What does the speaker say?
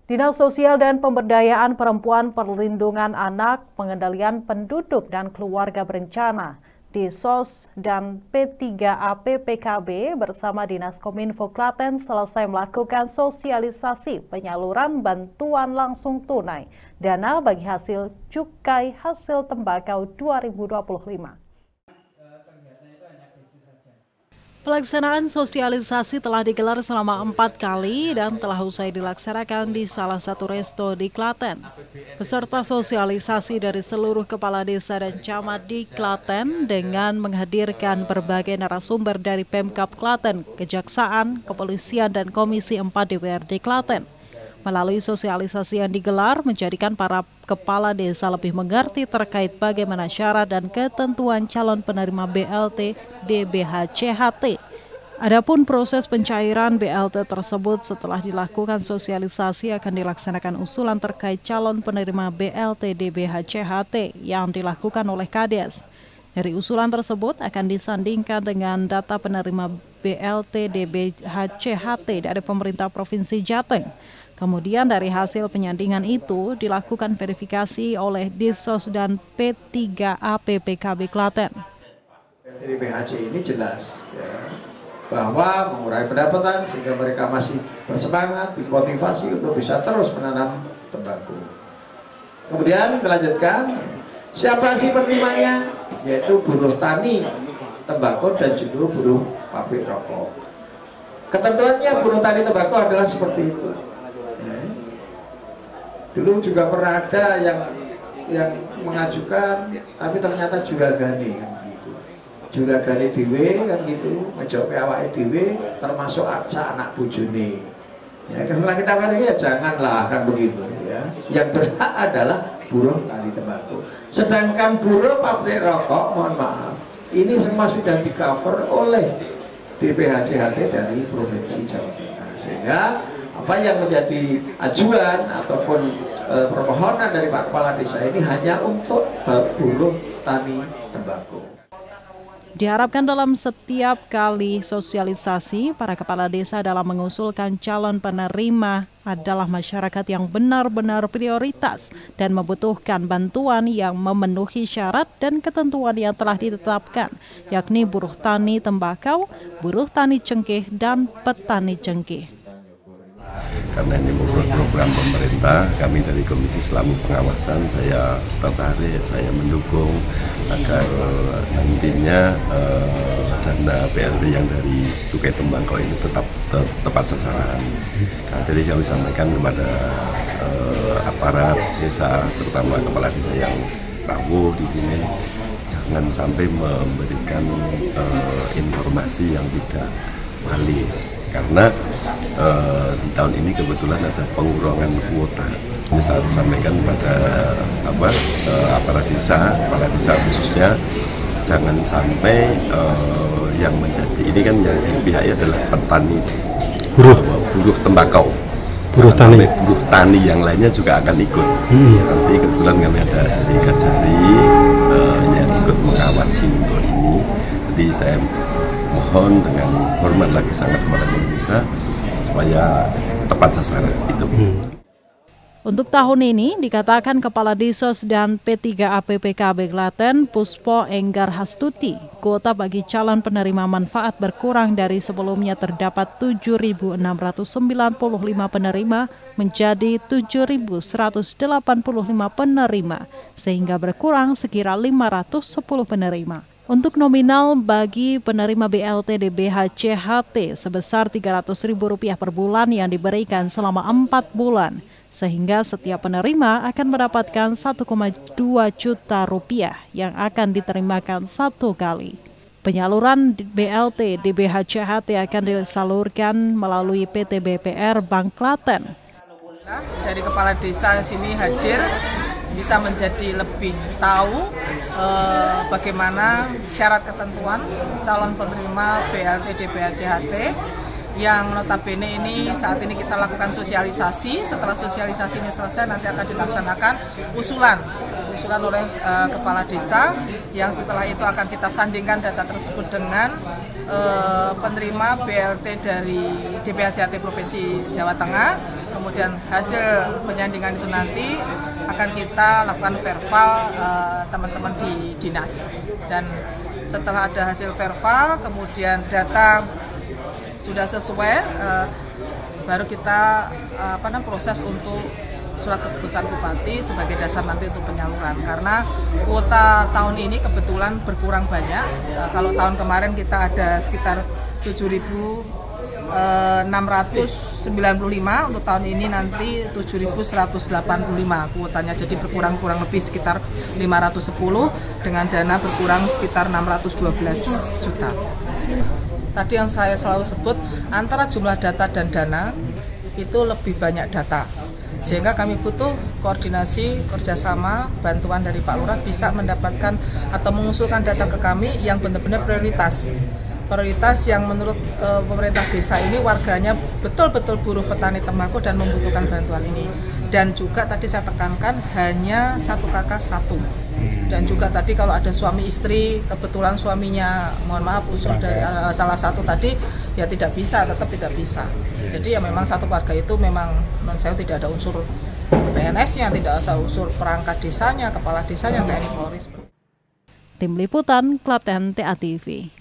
Dinas Sosial dan Pemberdayaan Perempuan, Perlindungan Anak, Pengendalian Penduduk dan Keluarga Berencana, Disos dan P3AP PKB bersama Dinas Kominfo Klaten selesai melakukan sosialisasi penyaluran bantuan langsung tunai dana bagi hasil cukai hasil tembakau 2025. Pelaksanaan sosialisasi telah digelar selama 4 kali dan telah usai dilaksanakan di salah satu resto di Klaten. Peserta sosialisasi dari seluruh kepala desa dan camat di Klaten dengan menghadirkan berbagai narasumber dari Pemkab Klaten, Kejaksaan, Kepolisian, dan Komisi 4 DPRD Klaten. Melalui sosialisasi yang digelar, menjadikan para kepala desa lebih mengerti terkait bagaimana syarat dan ketentuan calon penerima BLT DBH-CHT. Adapun proses pencairan BLT tersebut setelah dilakukan sosialisasi akan dilaksanakan usulan terkait calon penerima BLT DBH-CHT yang dilakukan oleh Kades. Dari usulan tersebut akan disandingkan dengan data penerima BLT DBH-CHT dari pemerintah Provinsi Jateng. Kemudian dari hasil penyandingan itu dilakukan verifikasi oleh Disos dan P3AP PKB Klaten. DBHC ini jelas ya, bahwa mengurangi pendapatan sehingga mereka masih bersemangat, dimotivasi untuk bisa terus menanam tembakau. Kemudian dilanjutkan, siapa sih penerimanya? Yaitu buruh tani tembakau dan juga buruh pabrik rokok. Ketentuannya buruh tani tembakau adalah seperti itu. Dulu juga pernah ada yang mengajukan, tapi ternyata juragane kan gitu. Juragane dhewe kan gitu, ngejoke awake dhewe termasuk anak bojone. Ya, setelah kita balik ya janganlah kan begitu ya. Yang berhak adalah buruh tani tembakau. Sedangkan buruh pabrik rokok, mohon maaf, ini semua sudah di-cover oleh DBH-CHT dari Provinsi Jawa Tengah. Sehingga apa yang menjadi ajuan ataupun permohonan dari Pak Kepala Desa ini hanya untuk buruh tani tembakau. Diharapkan dalam setiap kali sosialisasi, para kepala desa dalam mengusulkan calon penerima adalah masyarakat yang benar-benar prioritas dan membutuhkan bantuan yang memenuhi syarat dan ketentuan yang telah ditetapkan, yakni buruh tani tembakau, buruh tani cengkeh, dan petani cengkeh. Karena ini program pemerintah, kami dari Komisi Selalu Pengawasan, saya tertarik, saya mendukung agar nantinya dana BLT yang dari cukai tembakau ini tetap tepat sasaran. Nah, jadi saya sampaikan kepada aparat desa, terutama kepala desa yang rawuh di sini, jangan sampai memberikan informasi yang tidak valid. Karena di tahun ini kebetulan ada pengurangan kuota. Ini saya harus sampaikan kepada aparat desa, kepala desa khususnya, jangan sampai yang menjadi ini kan yang di pihaknya adalah petani buruh tembakau, buruh tani yang lainnya juga akan ikut. Nanti kebetulan kami ada dari Kajari yang ikut mengawasi untuk ini. Jadi saya mohon dengan hormat lagi sangat kepada Indonesia supaya tepat sasaran itu. Untuk tahun ini dikatakan Kepala Disos dan P3AP PKB Klaten Puspo Enggar Hastuti, kuota bagi calon penerima manfaat berkurang dari sebelumnya terdapat 7.695 penerima menjadi 7.185 penerima, sehingga berkurang sekira 510 penerima. Untuk nominal bagi penerima BLT DBH-CHT sebesar Rp300.000 per bulan yang diberikan selama 4 bulan, sehingga setiap penerima akan mendapatkan Rp1,2 juta yang akan diterimakan satu kali. Penyaluran BLT DBH-CHT akan disalurkan melalui PT BPR Bank Klaten. Dari kepala desa sini hadir, bisa menjadi lebih tahu bagaimana syarat ketentuan calon penerima BLT DBH-CHT yang notabene ini saat ini kita lakukan sosialisasi. Setelah sosialisasi ini selesai, nanti akan dilaksanakan usulan oleh kepala desa, yang setelah itu akan kita sandingkan data tersebut dengan penerima BLT dari DBH-CHT Provinsi Jawa Tengah. kemudian hasil penyandingan itu nanti akan kita lakukan verbal teman-teman di dinas. Dan setelah ada hasil verbal, kemudian data sudah sesuai, baru kita proses untuk surat keputusan Bupati sebagai dasar nanti untuk penyaluran. Karena kuota tahun ini kebetulan berkurang banyak. Kalau tahun kemarin kita ada sekitar 7.695, untuk tahun ini nanti 7.185 kuotanya, jadi berkurang kurang lebih sekitar 510 dengan dana berkurang sekitar 612 juta. Tadi yang saya selalu sebut, antara jumlah data dan dana itu lebih banyak data, sehingga kami butuh koordinasi, kerjasama, bantuan dari Pak Lurah bisa mendapatkan atau mengusulkan data ke kami yang benar-benar prioritas yang menurut pemerintah desa ini warganya betul-betul buruh petani tembakau dan membutuhkan bantuan ini. Dan juga tadi saya tekankan hanya satu kakak satu. Dan juga tadi kalau ada suami istri, kebetulan suaminya mohon maaf unsur dari salah satu tadi, ya tetap tidak bisa. Jadi ya memang satu keluarga itu memang menurut saya tidak ada unsur PNS-nya, tidak ada unsur perangkat desanya, kepala desanya, TNI Polri. Tim Liputan Klaten TA TV.